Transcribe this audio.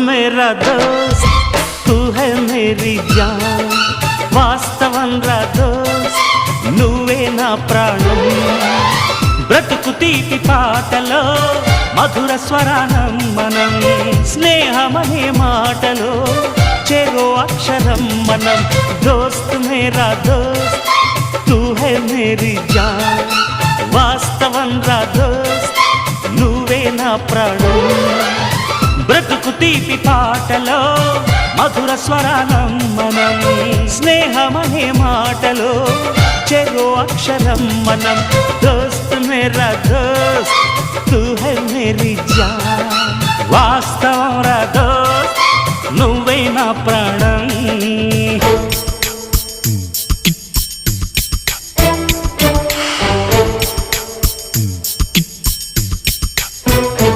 मेरा दोस्त तू है मेरी जान వాస్తవం రా దోస్త్ నువ్వే నా ప్రాణం బ్రతుకు తీపి పాటలో మధుర స్వరానం మనం స్నేహమనే మాటలో చెరో అక్షరం మనం దోస్త్ మేరా దోస్త్ తూ హై మేరీ జాన్ వాస్తవం రా దోస్త్ నువ్వే నా ప్రాణం బ్రతుకు తీపి పాటలో మధుర స్వరానం మనం స్నేహమనే మాటలో చెరో అక్షరం మనం దోస్త్ మేరా దోస్త్ తూ హై మేరీ జాన్ వాస్తవం రా దోస్త్ నువ్వే నా ప్రాణం